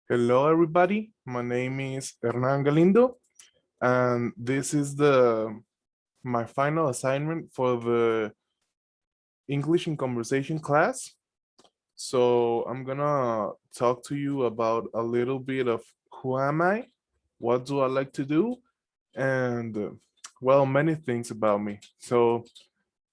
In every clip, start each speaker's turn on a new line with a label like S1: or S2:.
S1: Hello, everybody. My name is Hernan Galindo, and this is the my final assignment for the English in Conversation class. So I'm gonna talk to you about a little bit of who am I, what do I like to do, and well, many things about me. So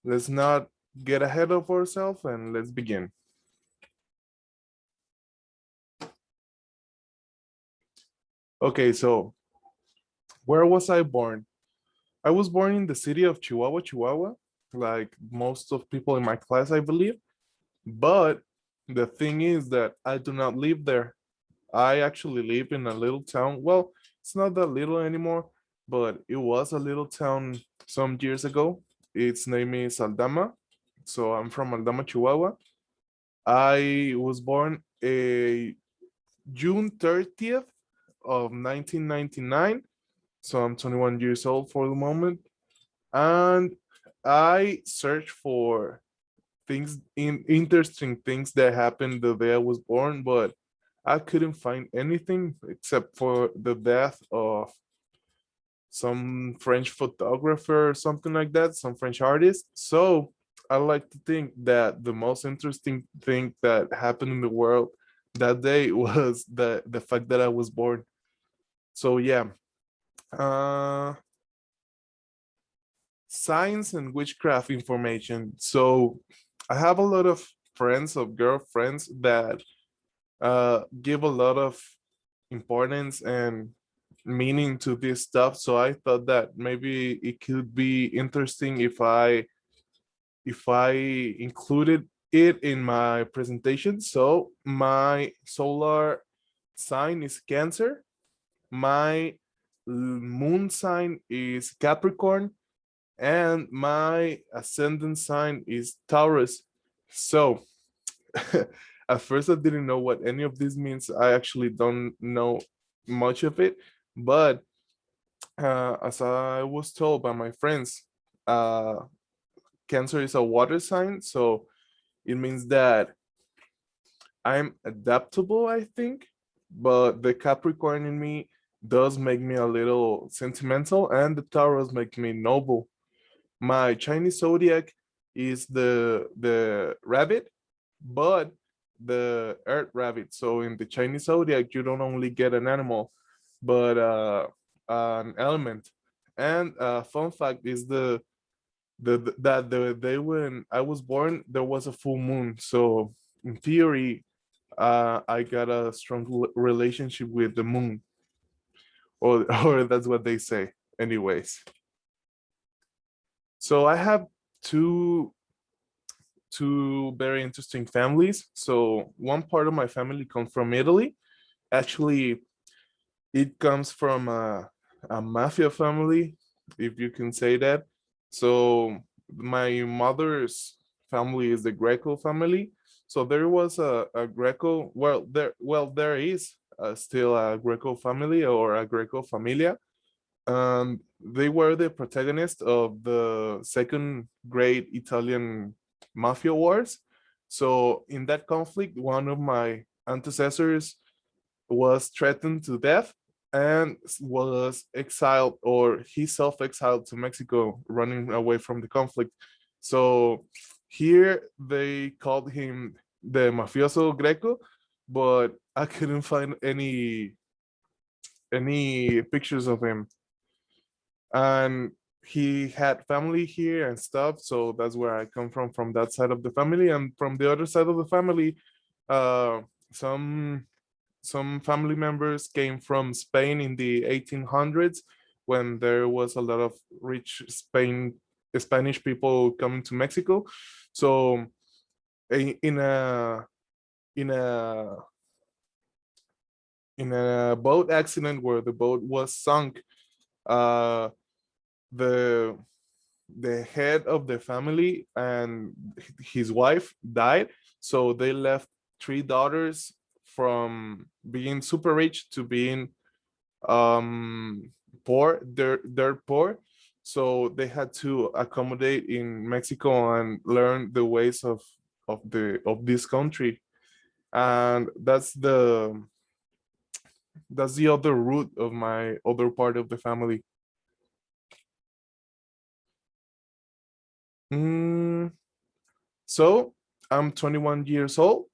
S1: let's not get ahead of ourselves and let's begin. Okay, so where was I born? I was born in the city of Chihuahua, Chihuahua, like most of people in my class, I believe. But the thing is that I do not live there. I actually live in a little town. Well, it's not that little anymore, but it was a little town some years ago. Its name is Aldama. So I'm from Aldama, Chihuahua. I was born a June 30th of 1999. So I'm 21 years old for the moment. And I searched for interesting things that happened the day I was born, but I couldn't find anything except for the death of some French photographer or something like that, some French artist. So I like to think that the most interesting thing that happened in the world that day was the fact that I was born. So yeah, uh, science and witchcraft information. So I have a lot of friends of girlfriends that give a lot of importance and meaning to this stuff. So I thought that maybe it could be interesting if I included it in my presentation. So my solar sign is Cancer. My moon sign is Capricorn, and my ascendant sign is Taurus. So at first I didn't know what any of this means. I actually don't know much of it, but as I was told by my friends, uh, Cancer is a water sign, so it means that I'm adaptable, I think, but the Capricorn in me does make me a little sentimental, and the Taurus make me noble. My Chinese zodiac is the rabbit, but the earth rabbit. So in the Chinese zodiac, you don't only get an animal, but an element. And fun fact is that the day when I was born, there was a full moon. So in theory, I got a strong relationship with the moon, or or that's what they say. Anyways, so I have two very interesting families. So one part of my family comes from Italy. Actually, it comes from a mafia family, if you can say that. So my mother's family is the Greco family. So there was a Greco. There is still a Greco family or a Greco familia. They were the protagonist of the second great Italian mafia wars. So in that conflict, one of my antecessors was threatened to death and was exiled, or he self-exiled to Mexico, running away from the conflict. So here they called him the mafioso Greco, but I couldn't find any pictures of him. And he had family here and stuff, so that's where I come from that side of the family. And from the other side of the family, uh some some family members came from Spain in the 1800s, when there was a lot of rich Spanish people coming to Mexico. So in in a a boat accident where the boat was sunk, uh the head of the family and his wife died. So they left three daughters, from being super rich to being poor, dirt poor. So they had to accommodate in Mexico and learn the ways of this country. And That's the other root of my other part of the family. Mm, so I'm 21 years old.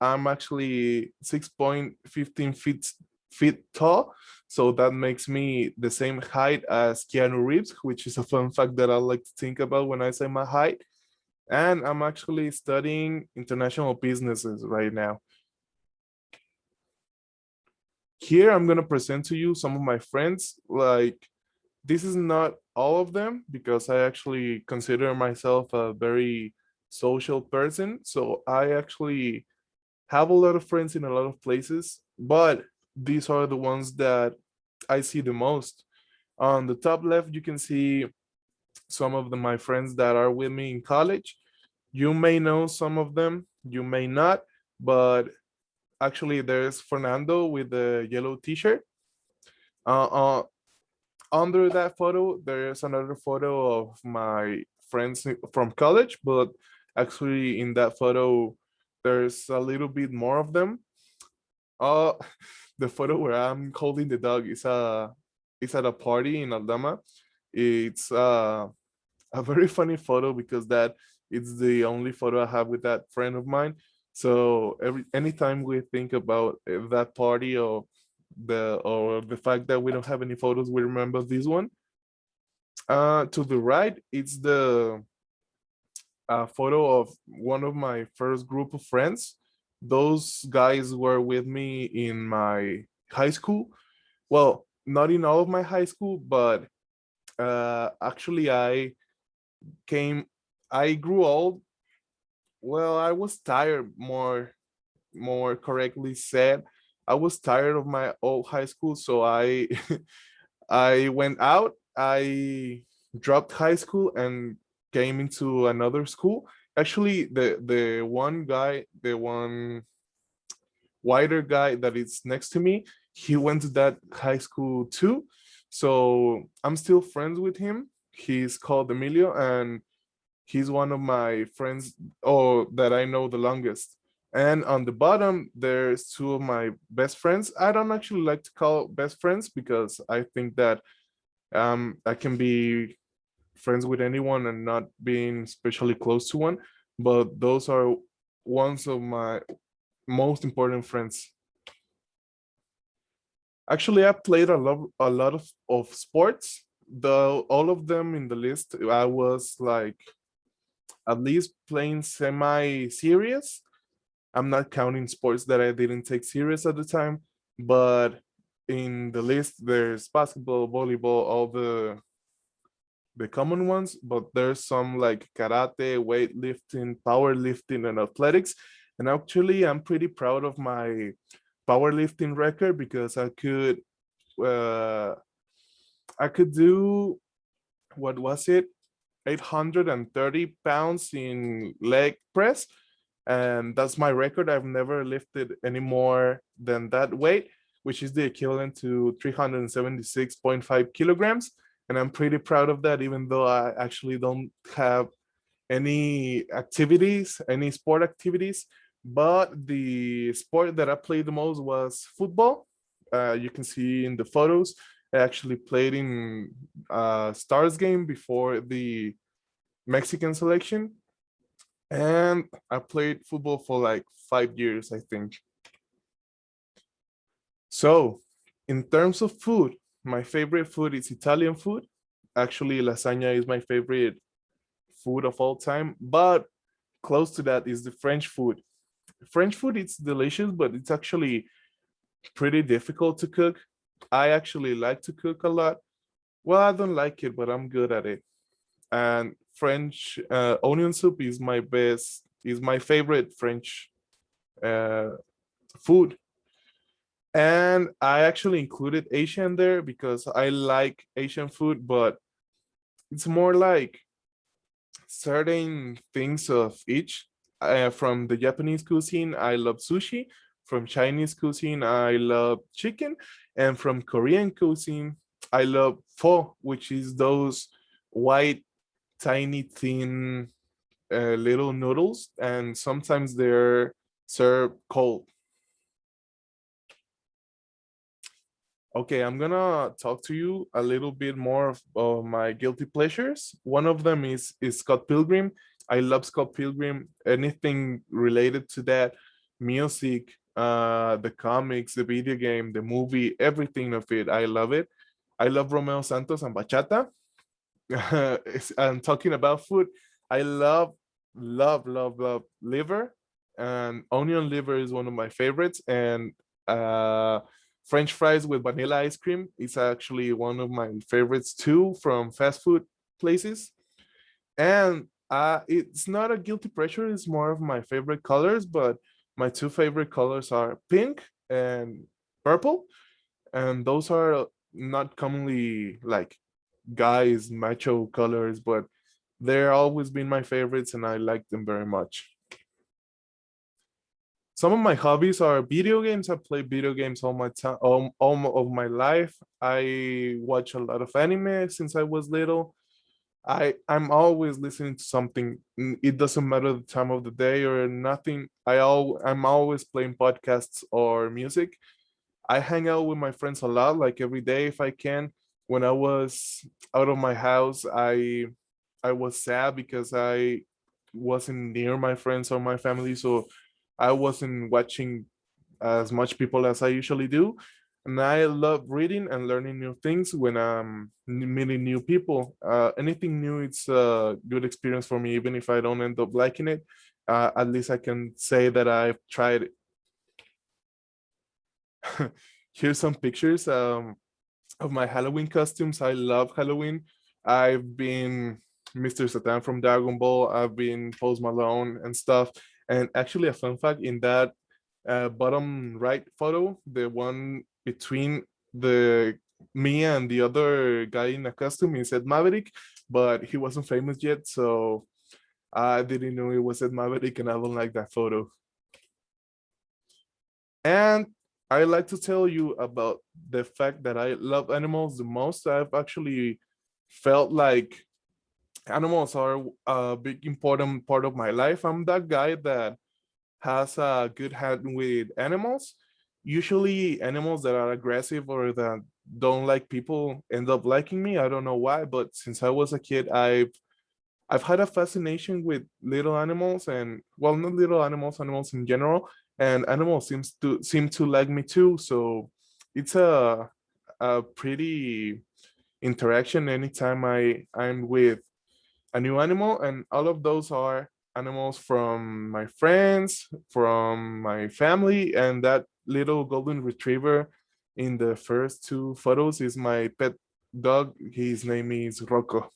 S1: I'm actually 6.15 feet tall. So that makes me the same height as Keanu Reeves, which is a fun fact that I like to think about when I say my height. And I'm actually studying international businesses right now. Here, I'm going to present to you some of my friends. Like, this is not all of them because I actually consider myself a very social person. So I actually have a lot of friends in a lot of places, but these are the ones that I see the most. On the top left, you can see some of my friends that are with me in college. You may know some of them, you may not, but actually, there's Fernando with the yellow t-shirt. Uh, uh, Under that photo, there's another photo of my friends from college, but actually, in that photo, there's a little bit more of them. Uh, the photo where I'm holding the dog is at a party in Aldama. It's a very funny photo because that it's the only photo I have with that friend of mine. So anytime we think about that party or the fact that we don't have any photos, we remember this one. To the right, it's the photo of one of my first group of friends. Those guys were with me in my high school. Well, not in all of my high school, but actually, came I grew old. Well, I was tired, more correctly said. I was tired of my old high school, so I I went out. I dropped high school and came into another school. Actually, the one guy, the one whiter guy that is next to me, he went to that high school too. So I'm still friends with him. He's called Emilio, and he's one of my friends or that I know the longest. And on the bottom, there's two of my best friends. I don't actually like to call best friends because I think that I can be friends with anyone and not being especially close to one. But those are ones of my most important friends. Actually, I played a lot of sports. Though all of them in the list, I was like at least playing semi-serious. I'm not counting sports that I didn't take serious at the time, but in the list there's basketball, volleyball, all the common ones, but there's some like karate, weightlifting, powerlifting, and athletics. And actually, I'm pretty proud of my powerlifting record because uh, I could do what was it 830 pounds in leg press, and that's my record. I've never lifted any more than that weight, which is the equivalent to 376.5 kilograms. And I'm pretty proud of that, even though I actually don't have any activities, any sport activities. But the sport that I played the most was football. You can see in the photos, I actually played in a Stars game before the Mexican selection, and I played football for like 5 years, I think. So, in terms of food, my favorite food is Italian food. Actually, lasagna is my favorite food of all time, but close to that is the French food. French food, it's delicious, but it's actually pretty difficult to cook. I actually like to cook a lot. Well, I don't like it, but I'm good at it. And French onion soup is my favorite French uh, food. And I actually included Asian there because I like Asian food, but it's more like certain things of each. From the Japanese cuisine, I love sushi. From Chinese cuisine, I love chicken. And from Korean cuisine, I love pho, which is those white, tiny, thin little noodles. And sometimes they're served cold. Okay, I'm gonna talk to you a little bit more of my guilty pleasures. One of them is Scott Pilgrim. I love Scott Pilgrim. Anything related to that, music, the comics, the video game, the movie, everything of it. I love it. I love Romeo Santos and bachata. And talking about food, I love liver, and onion liver is one of my favorites. And uh, French fries with vanilla ice cream is actually one of my favorites too from fast food places. And it's not a guilty pleasure; it's more of my favorite colors. But my two favorite colors are pink and purple, and those are not commonly like guys macho colors, but they're always been my favorites and I like them very much. Some of my hobbies are video games. I play video games all my time, all of my life. I watch a lot of anime since I was little. I'm always listening to something. It doesn't matter the time of the day or nothing. I'm always playing podcasts or music. I hang out with my friends a lot, like every day if I can. When I was out of my house, I was sad because I wasn't near my friends or my family, so I wasn't watching as much people as I usually do. And I love reading and learning new things when I'm meeting new people. Anything new, it's a good experience for me, even if I don't end up liking it. At least I can say that I've tried it. Here's some pictures of my Halloween costumes. I love Halloween. I've been Mr. Satan from Dragon Ball. I've been Post Malone and stuff. And actually, a fun fact in that bottom right photo, the one between the me and the other guy in a costume, he said Maverick, but he wasn't famous yet, so I didn't know it was Ed Maverick, and I don't like that photo. And I like to tell you about the fact that I love animals the most. I've actually felt like animals are a big important part of my life. I'm that guy that has a good hand with animals. Usually animals that are aggressive or that don't like people end up liking me. I don't know why, but since I was a kid, I've had a fascination with little animals, and well, not little animals, animals in general, and animals seem to like me too. So it's a pretty interaction anytime I'm with a new animal, and all of those are animals from my friends, from my family, and that little golden retriever in the first two photos is my pet dog. His name is Rocco.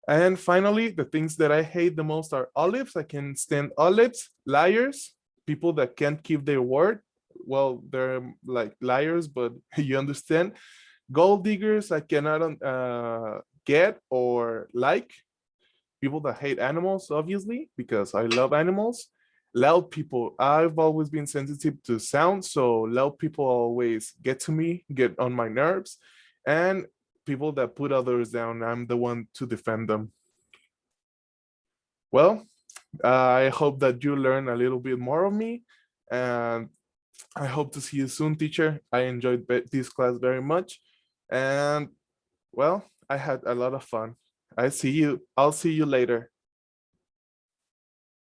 S1: And finally, the things that I hate the most are olives. I can stand olives, liars, people that can't keep their word. Well, they're like liars, but you understand. Gold diggers, I cannot get or like. People that hate animals, obviously, because I love animals. Loud people, I've always been sensitive to sound, so loud people always get to me, get on my nerves. And people that put others down, I'm the one to defend them. Well, I hope that you learn a little bit more of me, and I hope to see you soon, teacher. I enjoyed this class very much, and well, I had a lot of fun. I'll see you later.